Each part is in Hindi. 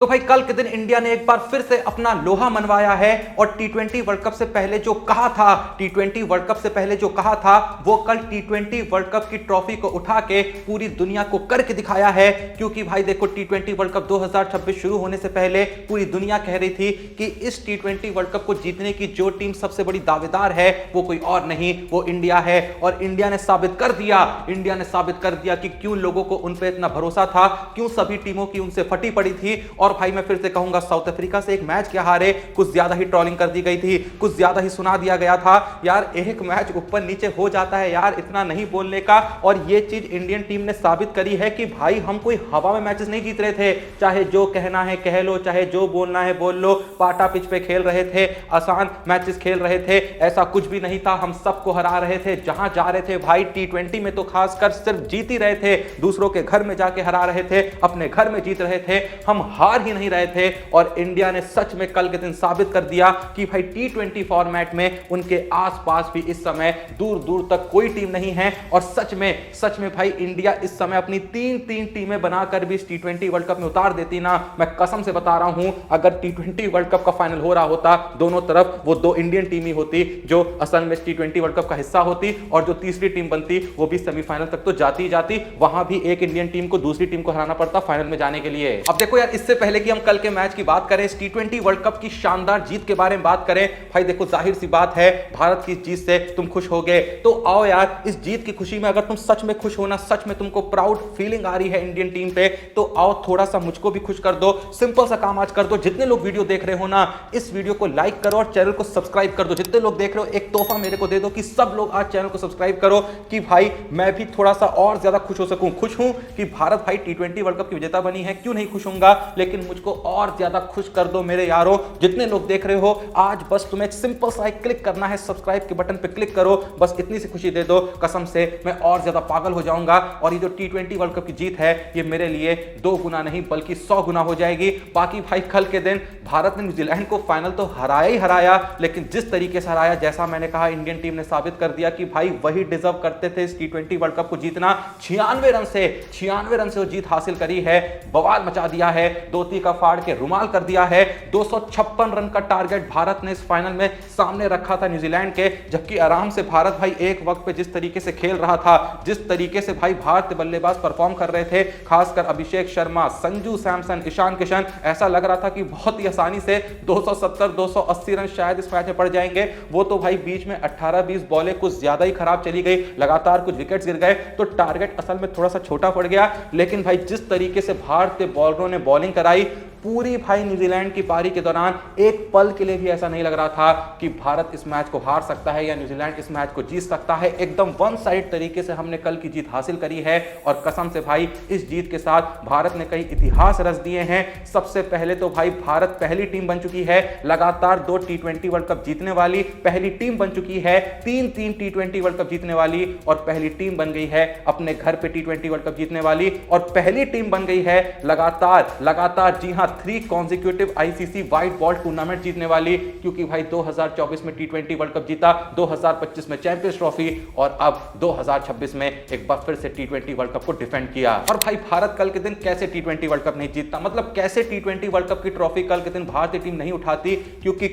तो भाई कल के दिन इंडिया ने एक बार फिर से अपना लोहा मनवाया है और टी20 वर्ल्ड कप से पहले जो कहा था टी20 वर्ल्ड कप से पहले जो कहा था वो कल टी20 वर्ल्ड कप की ट्रॉफी को उठा के पूरी दुनिया को करके दिखाया है। क्योंकि भाई देखो टी20 वर्ल्ड कप 2026 शुरू होने से पहले पूरी दुनिया कह रही थी कि इस टी20 वर्ल्ड कप को जीतने की जो टीम सबसे बड़ी दावेदार है वो कोई और नहीं, वो इंडिया है। और इंडिया ने साबित कर दिया कि क्यों लोगों को उन पर इतना भरोसा था, क्यों सभी टीमों की उनसे फटी पड़ी थी। और भाई मैं फिर से कहूंगा, साउथ अफ्रीका से एक मैच क्या हारे, कुछ ज्यादा ही ट्रोलिंग कर दी गई थी, कुछ ज्यादा ही सुना दिया गया था। यार एक मैच ऊपर नीचे हो जाता है यार, इतना नहीं बोलने का। और ये चीज इंडियन टीम ने साबित करी है कि भाई हम कोई हवा में मैचेस नहीं जीत रहे थे। चाहे जो कहना है कह लो, चाहे जो बोलना है बोल लो, पाटा पिच पे खेल रहे थे, आसान मैचेस खेल रहे थे, ऐसा कुछ भी नहीं था। हम सबको हरा रहे थे जहां जा रहे थे। भाई टी20 में तो खासकर सिर्फ जीत ही रहे थे, दूसरों के घर में जाके हरा रहे थे, अपने घर में जीत रहे थे, हम हार ही नहीं रहे थे। और इंडिया ने सच में कल के दिन साबित कर दिया कि भाई टी20 फॉर्मेट में उनके आसपास भी इस समय दूर दूर तक कोई टीम नहीं है। और सच में भाई इंडिया इस समय अपनी तीन टीमें बनाकर भी इस टी20 वर्ल्ड कप में उतार देती ना, मैं कसम से बता रहा हूं, अगर टी20 वर्ल्ड कप का फाइनल हो रहा होता दोनों तरफ वो दो इंडियन टीम ही होती जो असल में टी20 वर्ल्ड कप का हिस्सा होती, और जो तीसरी टीम बनती वो भी सेमीफाइनल तक तो जाती ही जाती। वहां भी एक इंडियन टीम को दूसरी टीम को हराना पड़ता फाइनल में जाने के लिए। अब देखो यार, इससे पहले कि हम कल के मैच की बात करें, इस टी20 वर्ल्ड कप की शानदार जीत के बारे में बात करें, भाई देखो जाहिर सी बात है भारत की जीत से तुम खुश हो गए, तो आओ यार इस जीत की खुशी में अगर तुम सच में खुश हो ना, सच में तुमको प्राउड फीलिंग आ रही है इंडियन टीम पे, तो आओ थोड़ा सा मुझको भी खुश कर दो। सिंपल सा काम आज कर दो, जितने लोग वीडियो देख रहे हो ना, इस वीडियो को लाइक करो और चैनल को सब्सक्राइब कर दो। जितने लोग देख रहे हो एक तोहफा मेरे को दे दो कि सब लोग आज चैनल को सब्सक्राइब करो, कि भाई मैं भी थोड़ा सा और ज्यादा खुश हो सकूं। खुश हूं कि भारत भाई टी20 वर्ल्ड कप की विजेता बनी है, क्यों नहीं खुश होऊंगा, लेकिन मुझको और ज्यादा खुश कर दो मेरे यारों। जितने लोग देख रहे हो आज बस तुम्हें सिंपल सा क्लिक करना है, सब्सक्राइब के बटन पे क्लिक करो, बस इतनी सी खुशी दे दो, कसम से मैं और ज्यादा पागल हो जाऊंगा। और ये जो टी20 वर्ल्ड कप की जीत है ये मेरे लिए 2 गुना नहीं बल्कि 100 गुना हो जाएगी। बाकी भाई कल के दिन भारत ने न्यूजीलैंड को फाइनल तो हराया ही हराया, लेकिन जिस तरीके से हराया, जैसा मैंने कहा, इंडियन टीम ने साबित कर दिया कि भाई वही डिजर्व करते थे इस टी20 वर्ल्ड कप को जीतना। 96 रन से वो जीत हासिल करी है, बवाल मचा दिया है, दोती का फाड़ के रुमाल कर दिया है। 256 रन का टारगेट भारत ने इस फाइनल में सामने रखा था न्यूजीलैंड के, जबकि आराम से भारत भाई एक वक्त पे जिस तरीके से खेल रहा था, जिस तरीके से भाई भारतीय बल्लेबाज परफॉर्म कर रहे थे, खासकर अभिषेक शर्मा, संजू सैमसन, ईशान किशन, ऐसा लग रहा था कि बहुत ही आसानी से 270-280 रन शायद इस मैच में पड़ जाएंगे। वो तो भाई बीच में 18-20 बॉलें कुछ ज्यादा ही खराब चली गई, लगातार कुछ विकेट्स गिर गए, तो टारगेट असल में थोड़ा सा छोटा पड़ गया। लेकिन भाई जिस तरीके से भारतीय बॉलरों ने बॉलिंग कराई पूरी भाई न्यूजीलैंड की पारी के दौरान, एक पल के लिए भी ऐसा नहीं लग रहा था कि भारत इस मैच को हार सकता है या न्यूजीलैंड इस मैच को जीत सकता है। एकदम वन साइड तरीके से हमने कल की जीत हासिल करी है। और कसम से भाई इस जीत के साथ भारत ने कई इतिहास रच दिए हैं। सबसे पहले तो भाई भारत पहली टीम बन चुकी है लगातार 2 टी20 वर्ल्ड कप जीतने वाली, पहली टीम बन चुकी है 3 टी20 वर्ल्ड कप जीतने वाली, और पहली टीम बन गई है अपने घर पे टी20 वर्ल्ड कप जीतने वाली, और पहली टीम बन गई है लगातार जी हां 3 consecutive ICC white ball tournament जीतने वाली। क्योंकि भाई 2024 में टी20 वर्ल्ड कप जीता, 2025 में चैंपियंस ट्रॉफी, और अब 2026 में एक बार फिर से टी20 वर्ल्ड कप को डिफेंड किया। और भाई भारत कल के दिन कैसे टी20 वर्ल्ड कप नहीं जीतता, मतलब कैसे टी20 वर्ल्ड कप की ट्रॉफी कल के दिन भारतीय टीम नहीं उठाती, क्योंकि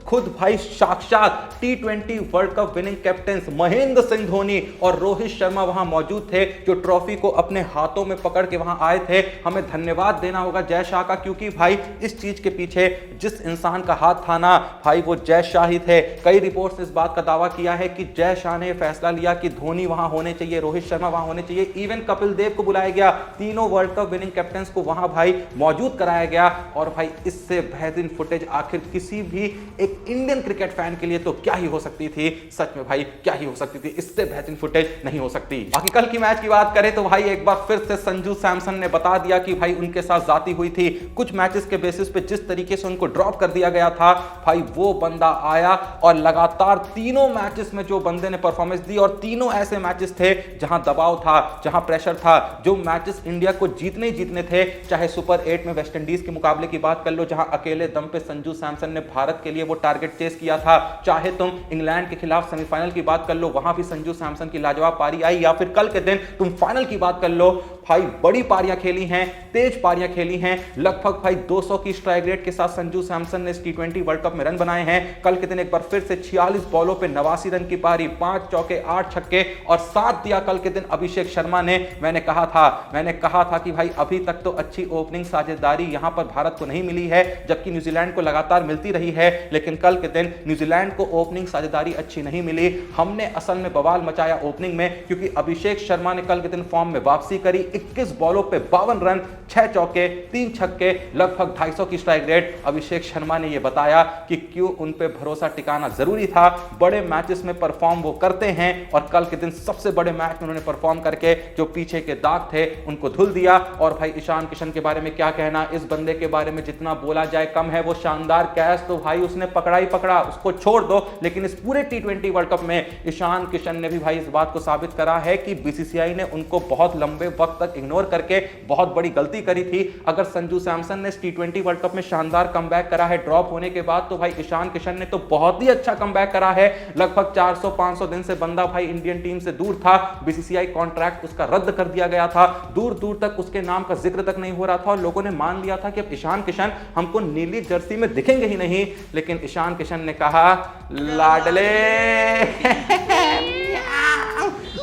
खुद भाई साक्षात टी20 world cup winning captain Mahendra Singh Dhoni और रोहित शर्मा वहां मौजूद थे, जो ट्रॉफी को अपने हाथों में पकड़ के वहां आए थे। हमें धन्यवाद देना होगा जय शाह का, क्योंकि भाई इस चीज के पीछे जिस इंसान का हाथ था ना भाई, वो जय शाह ही थे। कई रिपोर्ट्स ने इस बात का दावा किया है कि जय शाह ने फैसला लिया कि धोनी वहां होने चाहिए, रोहित शर्मा वहां होने चाहिए, इवन कपिल देव को बुलाया गया, तीनों वर्ल्ड कप विनिंग कैप्टन्स को वहां भाई मौजूद कराया गया। और भाई इससे बेहतरीन फुटेज आखिर किसी भी एक इंडियन क्रिकेट फैन के लिए तो क्या ही हो सकती थी, सच में भाई क्या ही हो सकती थी, इससे बेहतरीन फुटेज नहीं हो सकती। बाकी कल की मैच की बात करें तो भाई एक बार फिर से संजू सैमसन ने बता दिया कि भाई उनके साथ जाती हुई थी। कुछ मैचेस के बेसिस पे जिस तरीके से उनको ड्रॉप कर दिया गया था, भाई वो बंदा आया और लगातार तीनों मैचेस में जो बंदे ने परफॉर्मेंस दी, और तीनों ऐसे मैचेस थे जहां दबाव था, जहां प्रेशर था, जो मैचेस इंडिया को जीतने ही जीतने थे। चाहे सुपर 8 में वेस्ट इंडीज के मुकाबले की बात कर लो, जहां अकेले दम पे संजू सैमसन ने भारत के लिए वो टारगेट चेस किया था, चाहे तुम इंग्लैंड के खिलाफ सेमीफाइनल की बात कर लो, वहां भी संजू सैमसन की लाजवाब पारी आई, या फिर कल के दिन तुम फाइनल की बात कर लो, भाई बड़ी पारियां खेली हैं, तेज पारियां खेली हैं। लगभग भाई 200 की स्ट्राइक रेट के साथ संजू सैमसन ने इस टी20 वर्ल्ड कप में रन बनाए हैं। कल के दिन एक बार फिर से 46 बॉलों पे 89 रन की पारी, 5 चौके 8 छक्के और साथ दिया कल के दिन अभिषेक शर्मा ने। मैंने कहा था कि भाई अभी तक तो अच्छी ओपनिंग साझेदारी यहां पर भारत को नहीं मिली है, जबकि न्यूजीलैंड को लगातार मिलती रही है, लेकिन कल के दिन न्यूजीलैंड को ओपनिंग साझेदारी अच्छी नहीं मिली। हमने असल में बवाल मचाया ओपनिंग में, क्योंकि अभिषेक शर्मा ने कल के दिन फॉर्म में वापसी करी। 21 बॉलों पे 52 रन, 6 चौके 3 छक्के, लगभग 250 की स्ट्राइक रेट। अभिषेक शर्मा ने यह बताया कि क्यों उन पे भरोसा टिकाना जरूरी था। बड़े मैचेस में परफॉर्म वो करते हैं और कल के दिन सबसे बड़े मैच में उन्होंने परफॉर्म करके जो पीछे के दाग थे उनको धुल दिया। और भाई ईशान किशन के बारे में क्या कहना, इस बंदे के बारे में जितना बोला जाए कम है। वो शानदार कैच तो भाई उसने पकड़ा ही पकड़ा, उसको छोड़ दो। लेकिन इस पूरे टी20 वर्ल्ड कप में ईशान किशन ने भी भाई इस बात को साबित करा है कि बीसीसीआई ने उनको बहुत लंबे वक्त तक इग्नोर करके बहुत बड़ी गलती करी थी। अगर संजू सैमसन ने इस टी20 वर्ल्ड कप में शानदार कमबैक करा है ड्रॉप होने के बाद, तो भाई ईशान किशन ने तो बहुत ही अच्छा कमबैक करा है। लगभग 400-500 दिन से बंदा भाई इंडियन टीम से दूर था। बीसीसीआई कॉन्ट्रैक्ट उसका रद्द कर दिया गया था, दूर दूर तक उसके नाम का जिक्र तक नहीं हो रहा था और लोगों ने मान लिया था कि अब ईशान किशन हमको नीली जर्सी में दिखेंगे ही नहीं। लेकिन ईशान किशन ने कहा, लाडले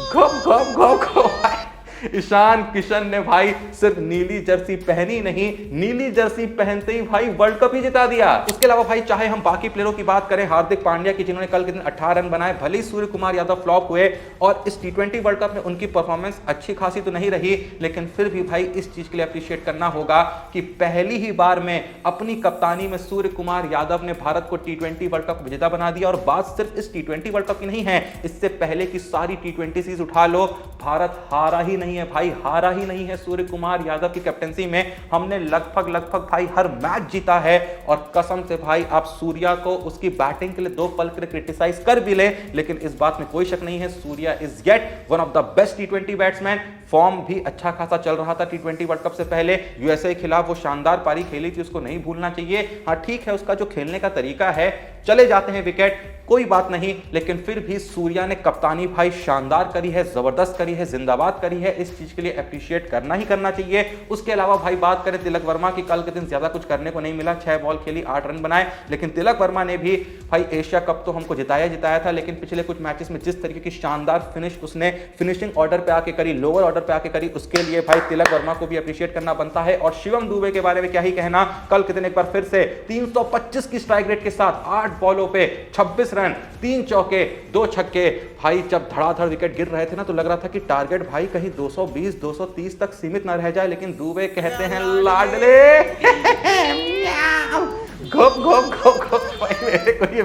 घोप घोप घोप घोप। ईशान किशन ने भाई सिर्फ नीली जर्सी पहनी नहीं, नीली जर्सी पहनते ही भाई वर्ल्ड कप ही जिता दिया। उसके अलावा भाई चाहे हम बाकी प्लेयरों की बात करें, हार्दिक पांड्या की जिन्होंने कल के दिन 18 रन बनाए, भले ही सूर्य कुमार यादव फ्लॉप हुए और इस टी20 वर्ल्ड कप में उनकी परफॉर्मेंस अच्छी खासी तो नहीं रही, लेकिन फिर भी भाई इस चीज के लिए अप्रिशिएट करना होगा कि पहली ही बार में अपनी कप्तानी में सूर्य कुमार यादव ने भारत को टी20 वर्ल्ड कप विजेता बना दिया। और बात सिर्फ इस टी20 वर्ल्ड कप की नहीं है, इससे पहले की सारी टी20 सीरीज उठा लो, भारत हारा ही नहीं है भाई, हारा ही नहीं है। सूर्य कुमार यादव की कैप्टनसी में हमने लगभग भाई हर मैच जीता है। और कसम से भाई आप सूर्या को उसकी बैटिंग के लिए 2 पल के लिए क्रिटिसाइज कर भी ले, लेकिन इस बात में कोई शक नहीं है, Surya is yet one of the best T20 batsman. Form भी अच्छा खासा चल रहा था टी20 वर्ल्ड कप से पहले। यूएसए के खिलाफ वो शानदार पारी खेली थी, उसको नहीं भूलना चाहिए। हाँ ठीक है, उसका जो खेलने का तरीका है, चले जाते हैं विकेट, कोई बात नहीं, लेकिन फिर भी सूर्या ने कप्तानी भाई शानदार करी है, जबरदस्त करी है, जिंदाबाद करी है। इस चीज के लिए अप्रिशिएट करना ही करना चाहिए। उसके अलावा भाई बात करें तिलक वर्मा की, कल के दिन ज्यादा कुछ करने को नहीं मिला, 6 बॉल खेली 8 रन बनाए, लेकिन तिलक वर्मा ने भी भाई एशिया कप तो हमको जिताया था, लेकिन पिछले कुछ मैचेस में जिस तरीके की शानदार फिनिश उसने फिनिशिंग ऑर्डर पे आके करी, लोअर ऑर्डर पे आके करी, उसके लिए भाई तिलक वर्मा को भी अप्रिशिएट करना बनता है। और शिवम दुबे के बारे में क्या ही कहना, कल के दिन एक बार फिर से 325 की स्ट्राइक रेट के साथ 8 बॉलों पे 26 रन, 3 चौके 2 छक्के। भाई जब धड़ाधड़ विकेट गिर रहे थे ना, तो लग रहा था कि टारगेट भाई कहीं 220 230 तक सीमित ना रह जाए, लेकिन दुबे कहते हैं लाडले घोप घोप घोप घोप। भाई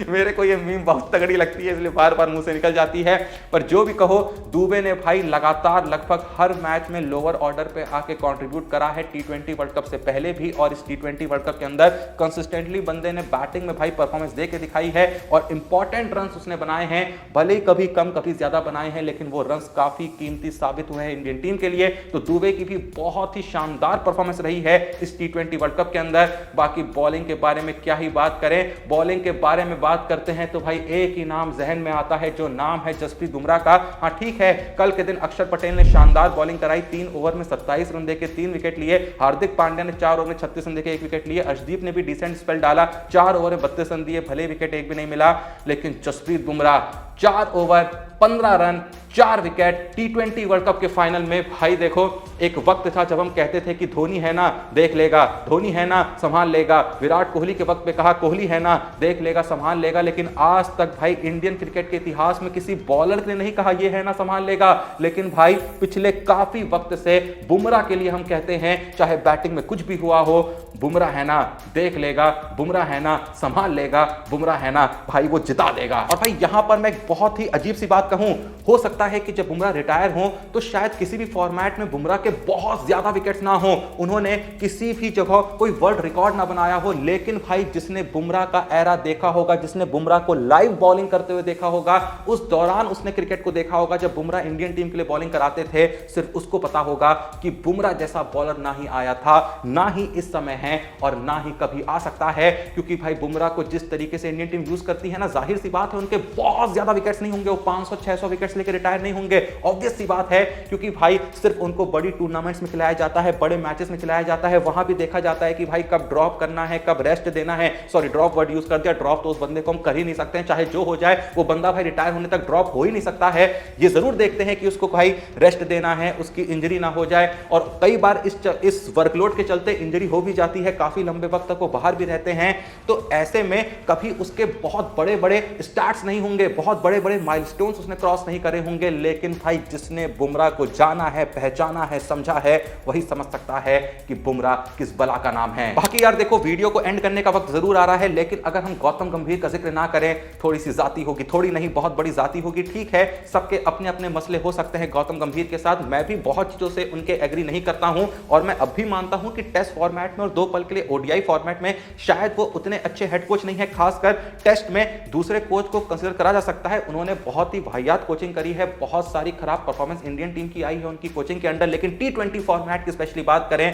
मेरे को ये मीम बहुत तगड़ी लगती है, इसलिए बार बार मुंह से निकल जाती है। पर जो भी कहो, दुबे ने भाई लगातार लगभग हर मैच में लोअर ऑर्डर पे आके कंट्रीब्यूट करा है, टी20 वर्ल्ड कप से पहले भी और इस टी20 वर्ल्ड कप के अंदर कंसिस्टेंटली बंदे ने बैटिंग में भाई परफॉर्मेंस दे के दिखाई है और इंपॉर्टेंट रन्स उसने बनाए हैं। भले ही कभी कम कभी ज्यादा बनाए हैं, लेकिन वो रन्स काफी कीमती साबित हुए हैं इंडियन टीम के लिए। तो दुबे की भी बहुत ही शानदार परफॉर्मेंस रही है इस टी20 वर्ल्ड कप के अंदर। बाकी बॉलिंग के बारे में क्या ही बात करें, बॉलिंग के बारे में बात करते हैं तो भाई एक ही नाम जहन में आता है, जो नाम है जसप्रीत बुमराह का। हाँ ठीक है, कल के दिन अक्षर पटेल ने शानदार बॉलिंग कराई, 3 ओवर में 27 रन देके 3 विकेट लिए। हार्दिक पांड्या ने 4 ओवर में 36 रन देके 1 विकेट लिए। अर्शदीप ने भी डिसेंट स्पेल डाला, 4 ओवर में 32 रन दिए, भले विकेट एक भी नहीं मिला, लेकिन Jasprit Bumrah 4 over 15 run 4 wicket टी20 वर्ल्ड कप के फाइनल में। भाई देखो, एक वक्त था जब हम कहते थे कि धोनी है ना देख लेगा, धोनी है ना संभाल लेगा। विराट कोहली के वक्त पे कहा कोहली है ना देख लेगा संभाल लेगा, लेकिन आज तक भाई इंडियन क्रिकेट के इतिहास में किसी बॉलर ने नहीं कहा ये है ना संभाल लेगा। लेकिन भाई पिछले काफी वक्त से बुमराह के लिए हम कहते हैं, चाहे बैटिंग में कुछ भी हुआ हो, बुमराह है ना देख लेगा, बुमराह है ना संभाल लेगा, बुमराह है ना भाई वो जिता देगा। और भाई यहां पर मैं एक बहुत ही अजीब सी बात कहूं, हो सकता है कि जब बुमराह रिटायर हो तो शायद किसी भी फॉर्मेट में बुमराह के बहुत ज्यादा विकेट्स ना हो, उन्होंने किसी भी जगह कोई वर्ल्ड रिकॉर्ड ना बनाया हो, लेकिन भाई जिसने बुमराह का एरा देखा होगा, जिसने बुमराह को लाइव बॉलिंग करते हुए देखा होगा, उस दौरान उसने क्रिकेट को देखा होगा जब बुमराह इंडियन टीम के लिए बॉलिंग कराते थे, सिर्फ उसको पता होगा कि बुमराह जैसा बॉलर ना ही आया था, ना ही इस समय है और ना ही कभी आ सकता है। क्योंकि भाई बुमराह को जिस तरीके से इंडियन टीम यूज करती है ना, जाहिर सी बात है उनके बहुत ज्यादा विकेट्स नहीं होंगे, वो 500-600 विकेट्स लेकर रिटायर नहीं होंगे। ऑब्वियस सी बात है, क्योंकि भाई सिर्फ उनको बड़ी टूर्नामेंट्स में खिलाया जाता है, बड़े मैचेस में खिलाया जाता है, वहां भी देखा जाता है कि भाई कब ड्रॉप करना है, कब रेस्ट देना है। सॉरी, ड्रॉप वर्ड यूज कर दिया, ड्रॉप तो उस बंदे को हम कर ही नहीं सकते हैं, चाहे जो हो जाए वो बंदा भाई रिटायर होने तक ड्रॉप हो ही नहीं सकता है। ये जरूर देखते हैं कि उसको भाई रेस्ट देना है, उसकी इंजरी ना हो जाए, और कई बार इस वर्कलोड के चलते इंजरी हो भी जाती है, काफी लंबे वक्त तक वो बाहर भी रहते हैं। तो ऐसे में कभी उसके बहुत बड़े बड़े स्टार्ट्स नहीं होंगे, बहुत बड़े बड़े माइलस्टोन्स उसने क्रॉस नहीं करे होंगे, लेकिन भाई जिसने बुमराह को जाना है, पहचाना है, समझा है, वही समझ सकता है कि बुमराह किस बला का नाम है। बाकी यार देखो, वीडियो को एंड करने का वक्त जरूर आ रहा है, लेकिन अगर हम गौतम गंभीर का जिक्र ना करें, थोड़ी सी जाती होगी, थोड़ी नहीं बहुत बड़ी जाती होगी। ठीक है, सबके अपने अपने मसले हो सकते हैं गौतम गंभीर के साथ, मैं भी बहुत चीजों से उनके एग्री नहीं करता हूं, और मैं अब भी मानता हूं कि टेस्ट फॉर्मेट में और 2 पल के लिए ओडीआई फॉर्मेट में शायद वो उतने अच्छे हेड कोच नहीं है। खासकर टेस्ट में दूसरे कोच को कंसीडर करा जा सकता है, उन्होंने बहुत ही वाहियात कोचिंग करी है, बहुत सारी खराब परफॉर्मेंस इंडियन टीम की आई है उनकी कोचिंग के अंडर, लेकिन टी20 फॉर्मेट की स्पेशली बात करें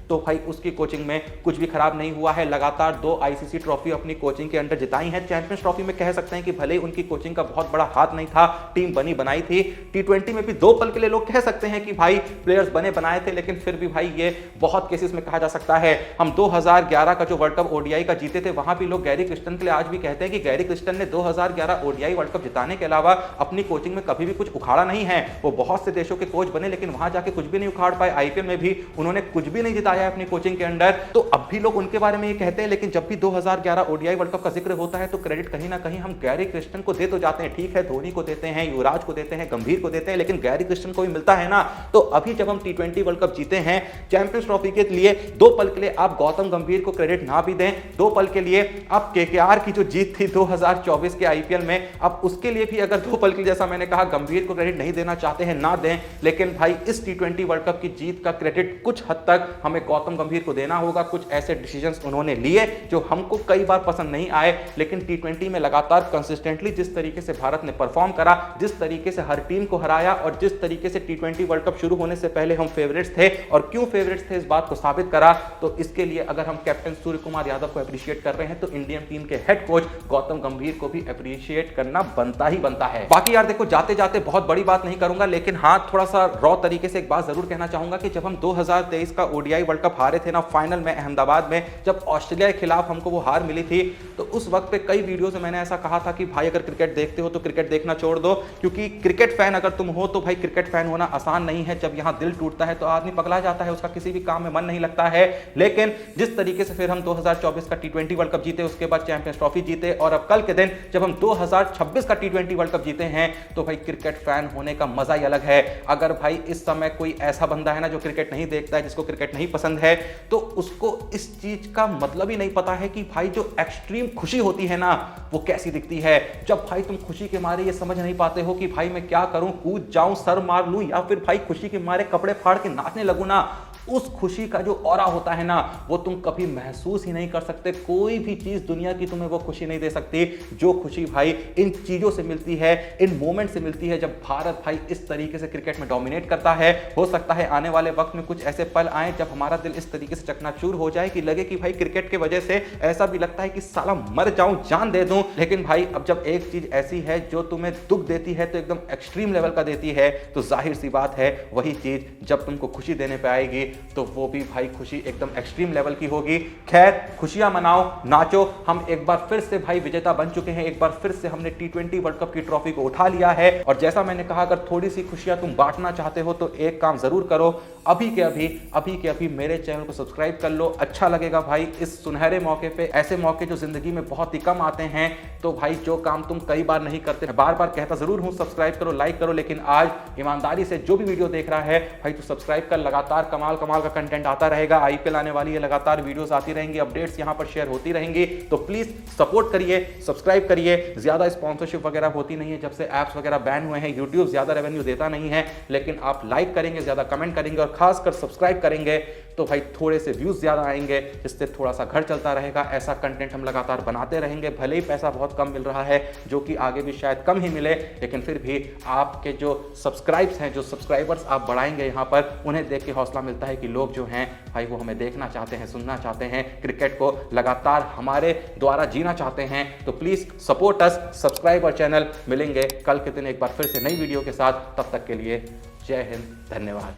तो भाई उसकी कोचिंग में कुछ भी खराब नहीं हुआ है। लगातार 2 आईसीसी ट्रॉफी अपनी कोचिंग के अंडर जिताई है। चैंपियंस ट्रॉफी में कह सकते हैं कि भले ही उनकी कोचिंग का बहुत बड़ा हाथ नहीं था, टीम बनी बनाई थी। टी20 में भी 2 पल के लिए लोग कह सकते हैं कि भाई प्लेयर्स बने बनाए थे, लेकिन फिर भी भाई ये बहुत केसेस में कहा जा सकता है। हम 2011 का जो वर्ल्ड कप ओडीआई का जीते थे, वहां भी लोग गैरी क्रिस्टन के लिए आज भी कहते हैं कि गैरी क्रिस्टन ने 2011 ओडीआई वर्ल्ड कप जिताने के अलावा अपनी कोचिंग में कभी भी कुछ उखाड़ा नहीं है। वो बहुत से देशों के कोच बने, लेकिन वहां जाके कुछ भी नहीं उखाड़ पाए। आईपीएल में भी उन्होंने कुछ भी नहीं जिताया अपनी कोचिंग के अंडर। तो अब भी लोग उनके बारे में ये कहते हैं, लेकिन जब भी 2011 ओडीआई वर्ल्ड कप का जिक्र होता है तो क्रेडिट कहीं ना कहीं हम गैरी क्रिस्टन को दे तो जाते हैं। ठीक है, धोनी को देते हैं, युवराज को देते हैं, गंभीर को देते हैं, लेकिन गैरी क्रिस्टन को भी मिलता है ना। तो अभी जब हम टी20 वर्ल्ड कप जीते हैं चैंपियंस ट्रॉफी के लिए, 2 पल के लिए आप गौतम गंभीर को क्रेडिट ना भी दें, 2 पल के लिए आप केकेआर की जो जीत थी 2024 के आईपीएल में, आप उसके लिए भी अगर 2 पल के, जैसा मैंने कहा, गंभीर को क्रेडिट नहीं देना चाहते हैं ना दें, लेकिन भाई इस टी20 वर्ल्ड कप की जीत का क्रेडिट कुछ हद तक हमें गौतम गंभीर को देना होगा। कुछ ऐसे डिसीजंस उन्होंने लिए जो हमको कई बार पसंद नहीं आए, लेकिन टी20 में लगातार कंसिस्टेंटली जिस तरीके से भारत ने परफॉर्म करा, जिस तरीके से हर टीम को हराया, और जिस तरीके से टी20 वर्ल्ड कप शुरू होने से पहले हम फेवरेट्स थे, और क्यों फेवरेट्स थे इस बात को साबित करा। तो इसके लिए अगर हम कैप्टन सूर्य कुमार यादव को अप्रिशिएट कर रहे हैं तो इंडियन टीम के हेड कोच गौतम गंभीर को भी अप्रिशिएट करना बनता ही बनता है। बाकी यार देखो, जाते जाते बहुत बड़ी बात नहीं करूंगा, लेकिन हाँ, थोड़ा सा रॉ तरीके से एक बात जरूर कहना चाहूंगा कि जब हम 2023 का ओडीआई वर्ल्ड कप हारे थे ना फाइनल में अहमदाबाद में, जब ऑस्ट्रेलिया के खिलाफ हमको वो हार मिली थी, तो उस वक्त पे कई वीडियोस में मैंने ऐसा कहा था कि भाई अगर क्रिकेट देखते हो तो क्रिकेट देखना छोड़ दो, क्योंकि क्रिकेट फैन अगर तुम हो तो भाई क्रिकेट फैन होना आसान नहीं है। जब यहां दिल टूटता है तो आदमी पगला जाता है, उसका किसी भी काम में मन नहीं लगता है। लेकिन जिस तरीके से फिर हम 2024 का टी20 वर्ल्ड कप जीते, उसके बाद चैंपियंस ट्रॉफी जीते, और अब कल के दिन जब हम 2026 का टी20 वर्ल्ड कप जीते हैं, तो भाई क्रिकेट फैन होने का मजा ही अलग है। अगर भाई इस समय कोई ऐसा बंदा है ना जो क्रिकेट नहीं देखता है, जिसको क्रिकेट नहीं पसंद है, तो उसको इस चीज का मतलब ही नहीं पता है कि भाई जो एक्सट्रीम खुशी होती है ना वो कैसी दिखती है। जब भाई तुम खुशी के मारे ये समझ नहीं पाते हो कि भाई मैं क्या करूं, कूद जाऊं, सर मार लूं, या फिर भाई खुशी के मारे कपड़े फाड़ के नाचने लगूं ना, उस खुशी का जो ऑरा होता है ना वो तुम कभी महसूस ही नहीं कर सकते। कोई भी चीज दुनिया की तुम्हें वो खुशी नहीं दे सकती जो खुशी भाई इन चीजों से मिलती है, इन मोमेंट से मिलती है, जब भारत भाई इस तरीके से क्रिकेट में डोमिनेट करता है। हो सकता है आने वाले वक्त में कुछ ऐसे पल आए जब हमारा दिल इस तरीके से चकनाचूर हो जाए कि लगे कि भाई क्रिकेट की वजह से ऐसा भी लगता है कि साला मर जाऊं, जान दे दूं। लेकिन भाई अब जब एक चीज ऐसी है जो तुम्हें दुख देती है तो एकदम एक्सट्रीम लेवल का देती है, तो जाहिर सी बात है वही चीज जब तुमको खुशी देने पे आएगी तो वो भी भाई खुशी एकदम एक्सट्रीम लेवल की होगी। खैर, खुशियां मनाओ, नाचो। हम एक बार फिर से भाई विजेता बन चुके हैं, एक बार फिर से हमने टी20 वर्ल्ड कप की ट्रॉफी को उठा लिया है। और जैसा मैंने कहा, अगर थोड़ी सी खुशियां तुम बांटना चाहते हो तो एक काम जरूर करो, अभी के अभी मेरे चैनल को सब्सक्राइब कर लो। अच्छा लगेगा भाई इस सुनहरे मौके पे, ऐसे मौके जो जिंदगी में बहुत ही कम आते हैं, तो भाई जो काम तुम कई बार नहीं करते, बार बार कहता जरूर हूं सब्सक्राइब करो, लाइक करो, लेकिन आज ईमानदारी से जो भी वीडियो देख रहा है भाई तो सब्सक्राइब कर। लगातार कमाल का कंटेंट आता रहेगा, आईपीएल आने वाली है, लगातार वीडियोस आती रहेंगी, अपडेट्स यहां पर शेयर होती रहेंगी, तो प्लीज सपोर्ट करिए, सब्सक्राइब करिए। ज्यादा स्पॉन्सरशिप वगैरह होती नहीं है, जब से एप्स वगैरह बैन हुए हैं यूट्यूब ज्यादा रेवेन्यू देता नहीं है, लेकिन आप लाइक करेंगे, ज्यादा कमेंट करेंगे और खासकर सब्सक्राइब करेंगे तो भाई थोड़े से व्यूज़ ज़्यादा आएंगे, जिससे थोड़ा सा घर चलता रहेगा। ऐसा कंटेंट हम लगातार बनाते रहेंगे, भले ही पैसा बहुत कम मिल रहा है, जो कि आगे भी शायद कम ही मिले, लेकिन फिर भी आपके जो सब्सक्राइब्स हैं, जो सब्सक्राइबर्स आप बढ़ाएंगे यहाँ पर, उन्हें देख के हौसला मिलता है कि लोग जो हैं भाई वो हमें देखना चाहते हैं, सुनना चाहते हैं, क्रिकेट को लगातार हमारे द्वारा जीना चाहते हैं। तो प्लीज़ सपोर्ट अस, सब्सक्राइब और चैनल। मिलेंगे कल के दिन एक बार फिर से नई वीडियो के साथ, तब तक के लिए जय हिंद, धन्यवाद।